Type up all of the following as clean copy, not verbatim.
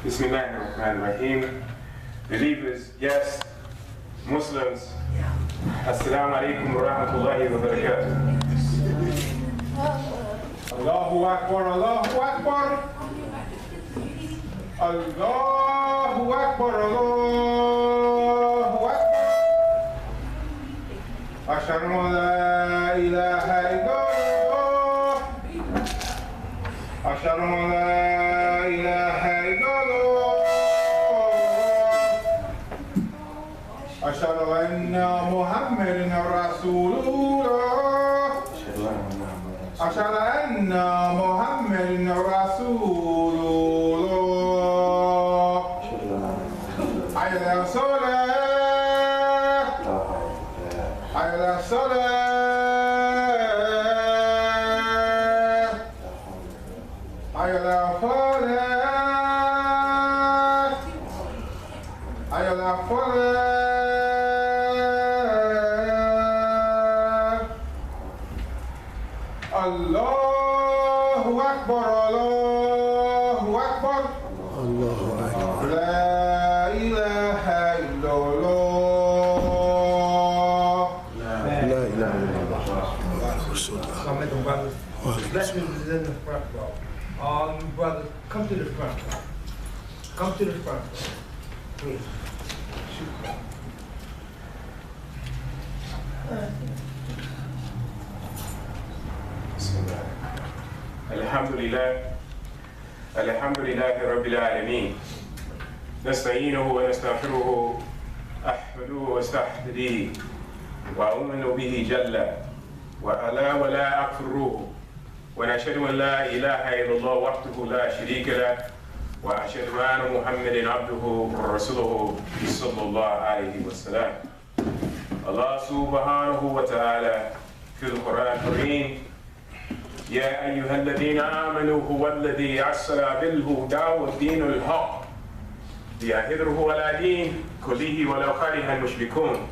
Bismillahirrahmanirrahim. Believers, guests, Muslims, Assalamu alaikum wa rahmatullahi wa barakatuh. Allahu Akbar, Allahu Akbar. Allahu Akbar, Allahu Akbar. Ashhadu an la ilaha illallah. Ashhadu an la ilaha illallah. Ashhadu anna Muhammadan Rasulullah. Ashhadu anna Muhammadan Rasulullah. Hayya salat. Hayya salat. Hayya falah. Hayya falah. Allahu Akbar, Allahu Akbar. Allahu Akbar. La ilaha illallah. La ilaha illallah. Assalamualaikum, brothers. Blessings is in the front row. All you brothers, come to the front row. Come to the front row. Please. Alhamdulillah Rabbil Alameen. نستعينه ونستغفره أحمده واستحمده وأؤمن به جل وعلا ولا أغفره ونشهد أن لا إله إلا الله وحده لا شريك له وأشهد أن محمدا عبده ورسوله صلى الله عليه وسلم. الله سبحانه وتعالى في القرآن الكريم يا أيها الذين آمنوا هو الذي أرسل بالهدى والدين الحق ليظهره على دين كله ولو كره المشركون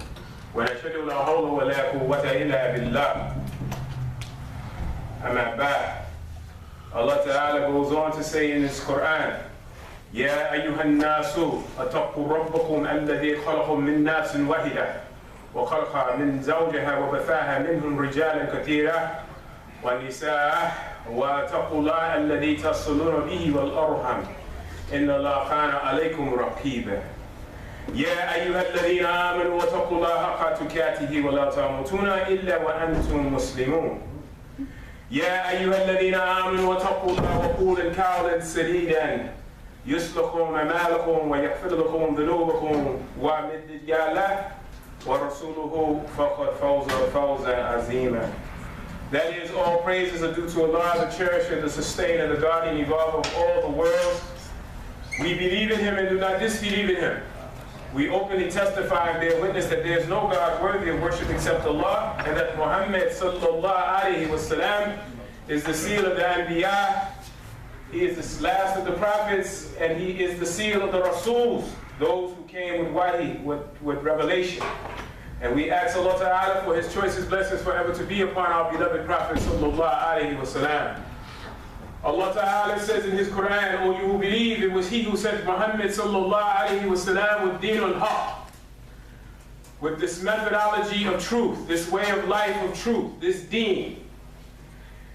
ونشهد لا حول ولا قوة إلا بالله. أما بعد, Allah Ta'ala goes on to say in His Quran, يا أيها الناس اتقوا ربكم الذي خلقكم من نفس واحدة وخلق من زوجها وبثها منهم رجالا كثيرا والنساء واتقوا الله الذي تصلون به والأرحم إن الله كان عليكم رقيبا. يا أيها الذين آمنوا واتقوا الله حق تقاته ولا تموتون إلا وأنتم مسلمون. يا أيها الذين آمنوا واتقوا الله وقولوا قولا سديدا يصلح لكم أعمالكم ويغفر لكم ذنوبكم ومن يطع الله ورسوله فقد فاز فوزا عظيما. That is, all praises are due to Allah, the cherisher, the sustainer, the guardian, evolver of all the worlds. We believe in Him and do not disbelieve in Him. We openly testify and bear witness that there is no God worthy of worship except Allah, and that Muhammad sallallahu alaihi wasallam is the seal of the Anbiya, he is the last of the prophets, and he is the seal of the Rasuls, those who came with wahi, with revelation. And we ask Allah Ta'ala for His choicest blessings forever to be upon our beloved Prophet sallallahu alaihi wasallam. Allah Ta'ala says in His Quran, O you who believe, it was He who sent Muhammad sallallahu alaihi wasallam with deen al-haq, with this methodology of truth, this way of life of truth, this deen.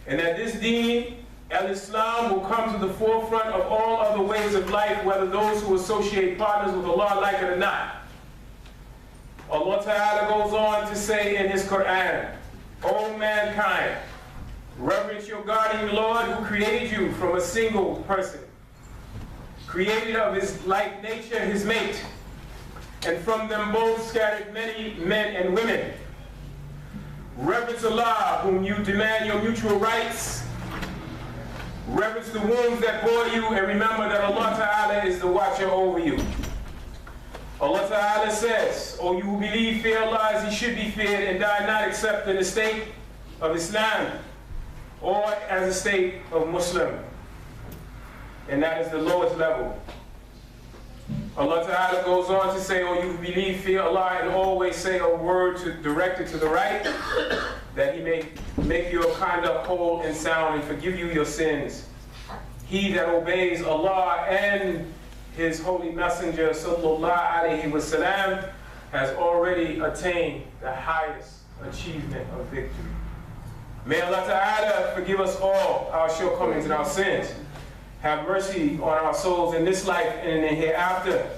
And that this deen, al-Islam, will come to the forefront of all other ways of life, whether those who associate partners with Allah like it or not. Allah Ta'ala goes on to say in His Quran, O mankind, reverence your God and your Lord who created you from a single person, created of His like nature His mate, and from them both scattered many men and women. Reverence Allah whom you demand your mutual rights. Reverence the wombs that bore you, and remember that Allah Ta'ala is the watcher over you. Allah Ta'ala says, O you who believe, fear Allah as He should be feared, and die not except in the state of Islam or as a state of Muslim. And that is the lowest level. Allah Ta'ala goes on to say, O you who believe, fear Allah, and always say a word directed to the right, that He may make your conduct whole and sound and forgive you your sins. He that obeys Allah and His holy messenger, sallallahu alayhi wasallam, has already attained the highest achievement of victory. May Allah Ta'ala forgive us all our shortcomings and our sins. Have mercy on our souls in this life and in the hereafter.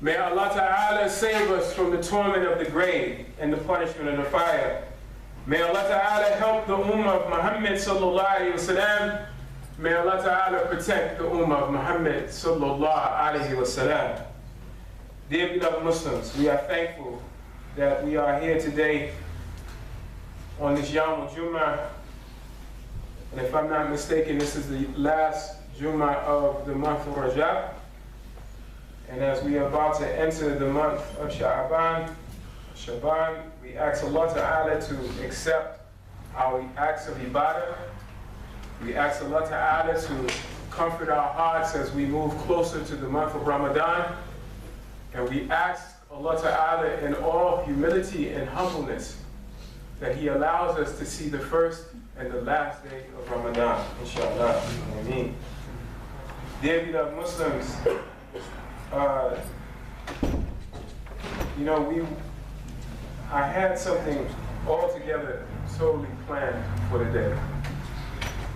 May Allah Ta'ala save us from the torment of the grave and the punishment of the fire. May Allah Ta'ala help the ummah of Muhammad sallallahu alayhi wasallam. May Allah Ta'ala protect the ummah of Muhammad sallallahu alayhi wasallam. Dear beloved Muslims, we are thankful that we are here today on this Jumah. And if I'm not mistaken, this is the last Jumah of the month of Rajab. And as we are about to enter the month of Shaban, we ask Allah Ta'ala to accept our acts of ibadah. We ask Allah Ta'ala to comfort our hearts as we move closer to the month of Ramadan. And we ask Allah Ta'ala in all humility and humbleness that He allows us to see the first and the last day of Ramadan, inshallah. Ameen. Dear beloved Muslims, I had something altogether totally planned for the day.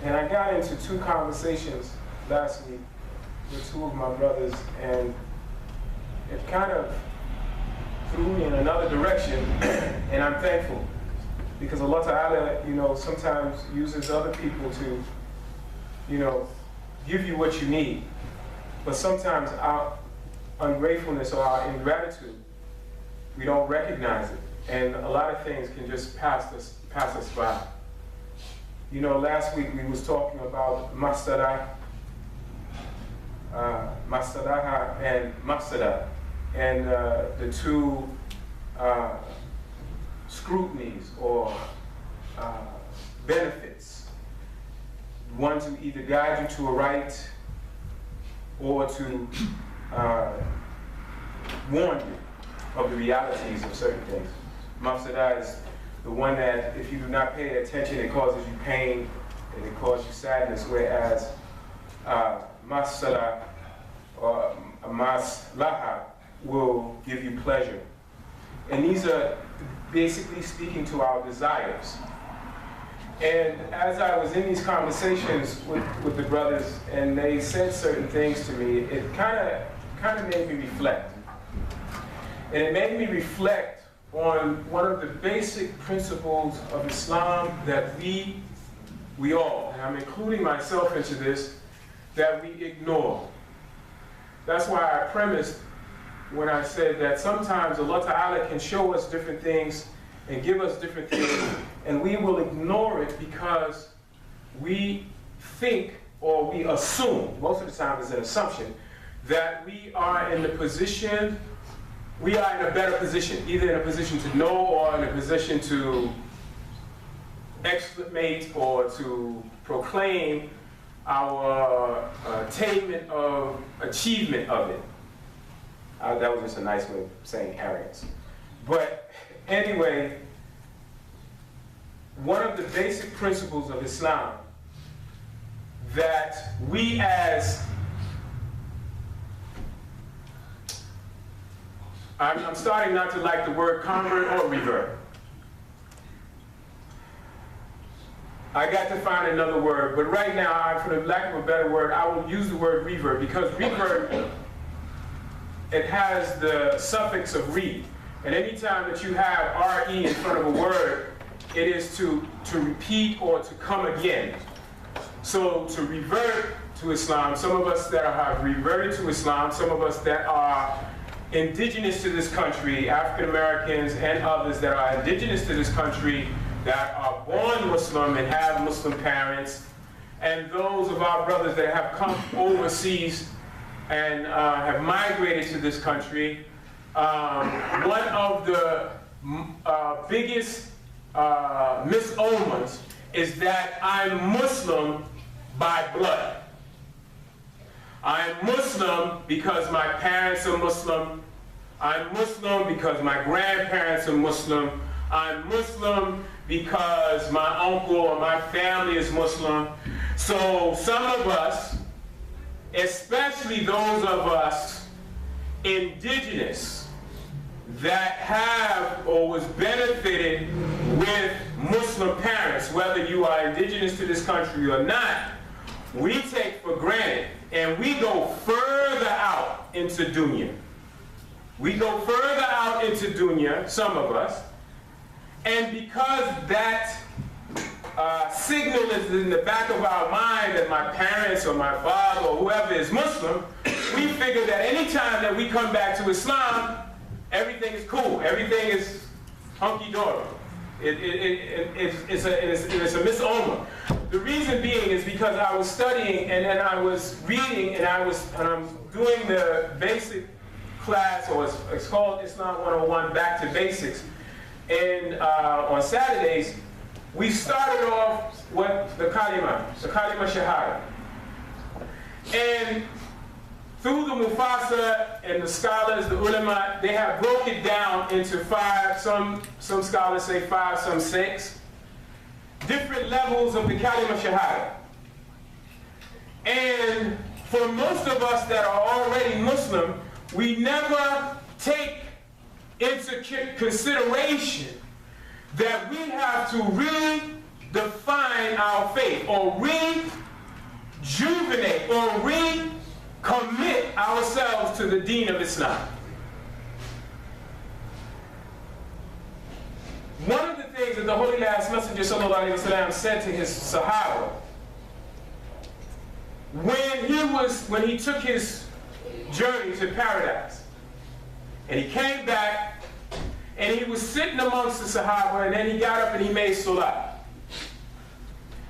And I got into two conversations last week with two of my brothers, and it kind of threw me in another direction, and I'm thankful. Because Allah Ta'ala, sometimes uses other people to, give you what you need. But sometimes our ungratefulness or our ingratitude, we don't recognize it. And a lot of things can just pass us by. Last week we was talking about Masjid and Masjid, and the two scrutinies or benefits. One to either guide you to a right or to warn you of the realities of certain things. Mafsada is the one that if you do not pay attention, it causes you pain and it causes you sadness, whereas Masala or Maslaha will give you pleasure. And these are basically speaking to our desires. And as I was in these conversations with the brothers, and they said certain things to me, it kind of made me reflect. And it made me reflect on one of the basic principles of Islam that we all, and I'm including myself into this, that we ignore. That's why I premised when I said that sometimes Allah Ta'ala can show us different things and give us different things, and we will ignore it because we think or we assume, most of the time it's an assumption, that we are in a better position, either in a position to know or in a position to exclamate or to proclaim our attainment of achievement of it. That was just a nice way of saying arrogance. But anyway, one of the basic principles of Islam that we as, I'm starting not to like the word convert or revert. I got to find another word, but right now, for the lack of a better word, I will use the word revert, because revert, it has the suffix of re. And anytime that you have re in front of a word, it is to repeat or to come again. So to revert to Islam, some of us that have reverted to Islam, some of us that are indigenous to this country, African Americans and others that are indigenous to this country, that are born Muslim and have Muslim parents, and those of our brothers that have come overseas and have migrated to this country. One of the biggest misnomers is that I'm Muslim by blood. I'm Muslim because my parents are Muslim. I'm Muslim because my grandparents are Muslim. I'm Muslim because my uncle or my family is Muslim. So some of us, especially those of us indigenous that have or was benefited with Muslim parents, whether you are indigenous to this country or not, we take for granted, and we go further out into dunya. We go further out into dunya, some of us, and because that signal is in the back of our mind that my parents or my father or whoever is Muslim, we figure that any time that we come back to Islam, everything is cool, everything is hunky-dory. It's a misnomer. The reason being is because I was studying and then I was reading and I'm doing the basic class, or it's called Islam 101, Back to Basics. And on Saturdays, we started off with the kalima shahada. And through the Mufasa and the scholars, the ulama, they have broke it down into 5, some scholars say 5, some 6, different levels of the kalima shahada. And for most of us that are already Muslim, we never take into consideration that we have to redefine our faith, or rejuvenate, or recommit ourselves to the deen of Islam. One of the things that the Holy Last Messenger ﷺ said to his Sahaba, when he took his journey to paradise, and he came back, and he was sitting amongst the Sahaba, and then he got up and he made salat.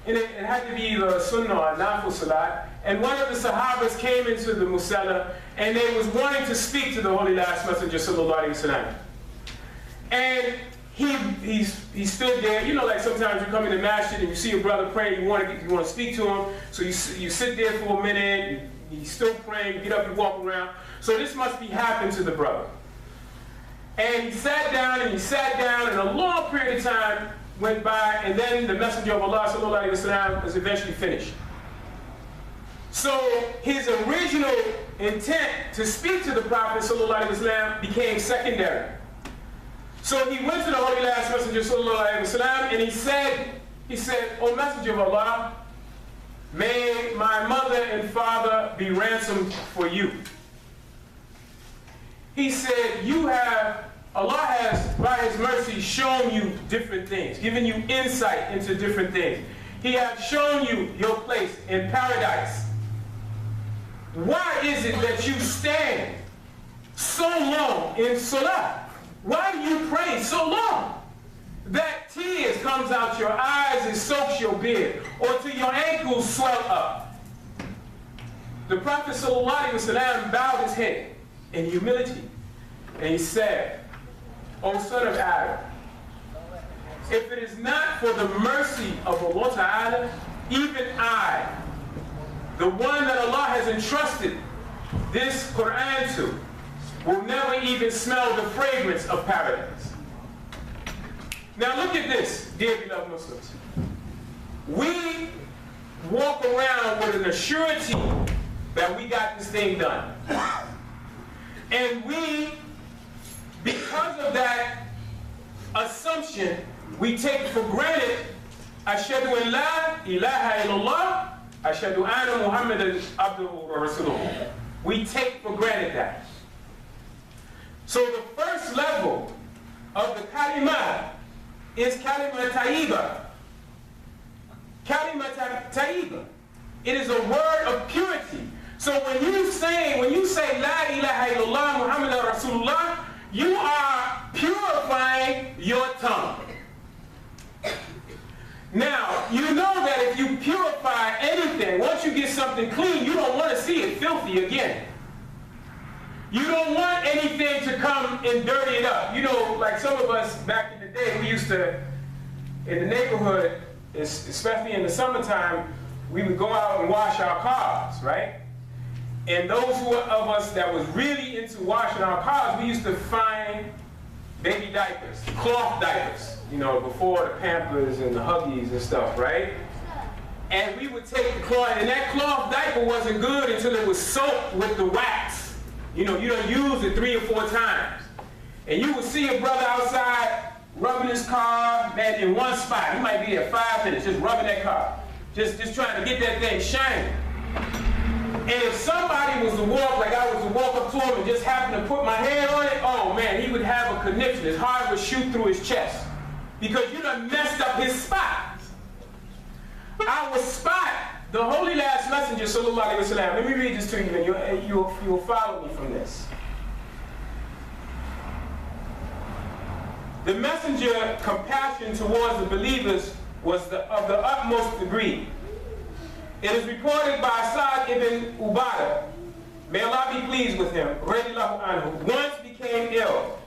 And it had to be either a sunnah or a nafil salat. And one of the Sahabas came into the musalla, and they was wanting to speak to the Holy Last Messenger ﷺ. And he stood there, you know, like sometimes you come in the masjid and you see a brother praying, you want to speak to him, so you sit there for a minute, he's still praying, you get up, you walk around. So this must be happened to the brother. And he sat down, and a long period of time went by, and then the Messenger of Allah ﷺ was eventually finished. So his original intent to speak to the Prophet ﷺ became secondary. So he went to the Holy Last Messenger ﷺ, and he said, "O Messenger of Allah, may my mother and father be ransomed for you." He said, Allah has, by His mercy, shown you different things, given you insight into different things. He has shown you your place in paradise. Why is it that you stand so long in salah? Why do you pray so long? That tears comes out your eyes and soaks your beard, or till your ankles swell up. The Prophet ﷺ bowed his head in humility, and he said, "O son of Adam, if it is not for the mercy of Allah Ta'ala, even I, the one that Allah has entrusted this Quran to, will never even smell the fragrance of paradise." Now look at this, dear beloved Muslims. We walk around with an assurity that we got this thing done. And we, because of that assumption, we take for granted, Ashhadu an la ilaha illallah, Ashhadu anna Muhammadan abduhu wa rasuluhu. We take for granted that. So the first level of the kalima is kalima tayyiba. Kalima tayyiba. It is a word of purity. So when you say la ilaha illallah Muhammadan Rasulullah, you are purifying your tongue. Now, you know that if you purify anything, once you get something clean, you don't want to see it filthy again. You don't want anything to come and dirty it up. You know, like some of us back in the day, we used to, in the neighborhood, especially in the summertime, we would go out and wash our cars, right? And those of us that was really into washing our cars, we used to find baby diapers, cloth diapers, you know, before the Pampers and the Huggies and stuff, right? And we would take the cloth, and that cloth diaper wasn't good until it was soaked with the wax. You know, you done used it 3 or 4 times. And you would see a brother outside rubbing his car, man, in one spot. He might be there 5 minutes just rubbing that car. Just trying to get that thing shining. And if somebody was to walk, like I was to walk up to him and just happen to put my hand on it, oh man, he would have a conniption. His heart would shoot through his chest. Because you done messed up his spot. Our spot, the Holy Last Messenger, sallallahu alaihi wasallam. Let me read this to you, and you'll follow me from this. The messenger compassion towards the believers was of the utmost degree. It is reported by Sa'd ibn Ubadah, may Allah be pleased with him, radiallahu anhu, once became ill.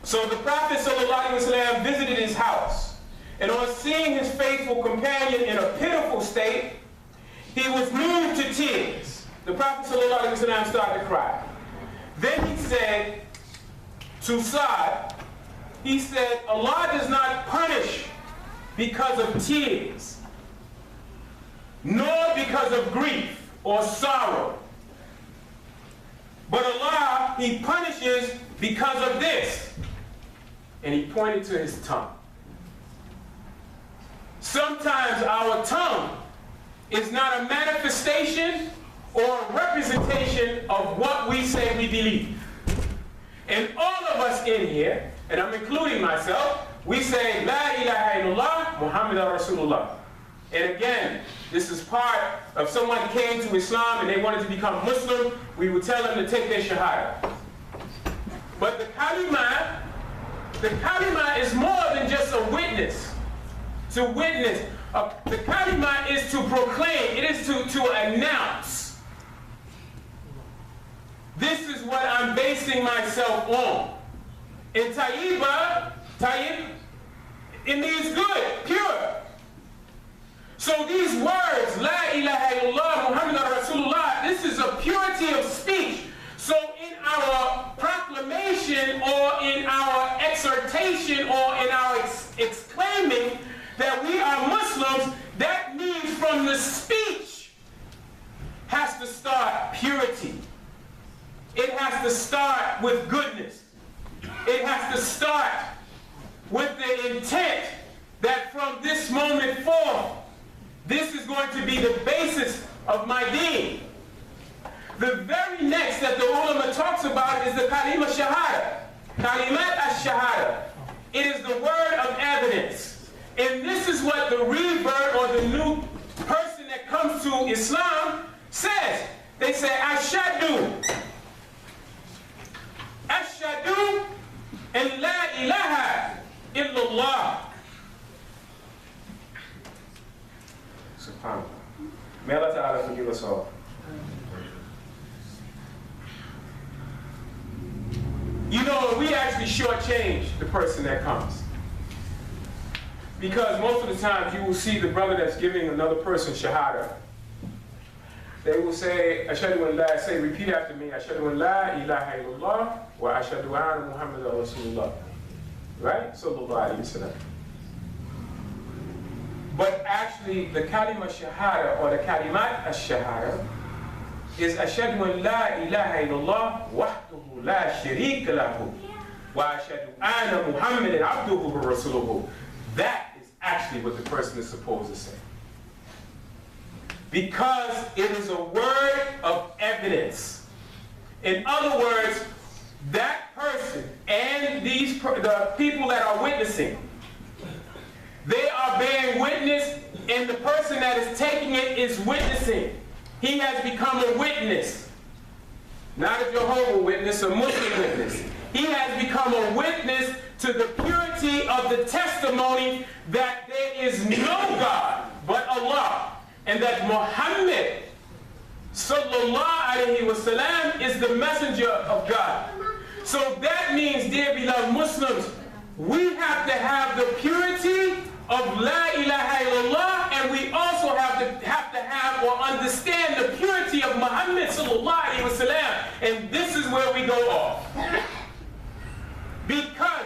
So the Prophet ﷺ visited his house, and on seeing his faithful companion in a pitiful state, he was moved to tears. The Prophet ﷺ started to cry. Then he said to Sa'd, he said, Allah does not punish because of tears, nor because of grief or sorrow. But Allah, He punishes because of this. And he pointed to his tongue. Sometimes our tongue is not a manifestation or a representation of what we say we believe. And all of us in here, and I'm including myself, we say, La ilaha illallah, Muhammadan Rasulullah. And again, this is part of someone came to Islam and they wanted to become Muslim, we would tell them to take their shahada. But the kalima is more than just a witness. To witness. The kalima is to proclaim. It is to announce. This is what I'm basing myself on. In tayyib, it means good, pure. So these words, La ilaha illallah, Muhammadan Rasulullah, this is a purity of speech. So in our proclamation or in our exhortation or in our exclaiming that we are Muslims, that means from the speech has to start purity. It has to start with goodness. It has to start with the intent that from this moment forth, this is going to be the basis of my deen. The very next that the ulama talks about is the kalima shahada. Kalimat ash-shahada. It is the word of evidence. And this is what the revert or the new person that comes to Islam says. They say, Ashadu. Ashadu and la ilaha illallah. SubhanAllah. May Allah Ta'ala forgive us all. You know, we actually shortchange the person that comes. Because most of the times you will see the brother that's giving another person shahada. They will say, Ashadu an la, say, repeat after me, Ashadu an la ilaha illallah wa ashadu anna Muhammadan Rasulullah. Right? Sallallahu alayhi wa sallam. But actually, the kalima shahada or the kalimat ash-shahada is Ashadu an la ilaha illallah wahduhu la sharika lahu wa ashadu anna Muhammadan abduhu wa rasuluhu. That is actually what the person is supposed to say. Because it is a word of evidence. In other words, that person and the people that are witnessing, they are bearing witness, and the person that is taking it is witnessing. He has become a witness. Not a Jehovah's Witness, a Muslim witness. He has become a witness to the purity of the testimony that there is no God but Allah, and that Muhammad sallallahu alaihi wasallam is the messenger of God. So that means, dear beloved Muslims, we have to have the purity of La ilaha illallah, and we also have to have or understand the purity of Muhammad sallallahu alaihi wasallam. And this is where we go off. Because,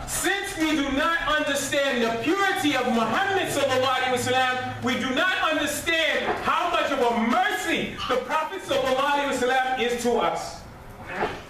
since we do not understand the purity of Muhammad sallallahu alaihi wasallam, we do not understand how much of a mercy the Prophet sallallahu alaihi wasallam is to us. الله.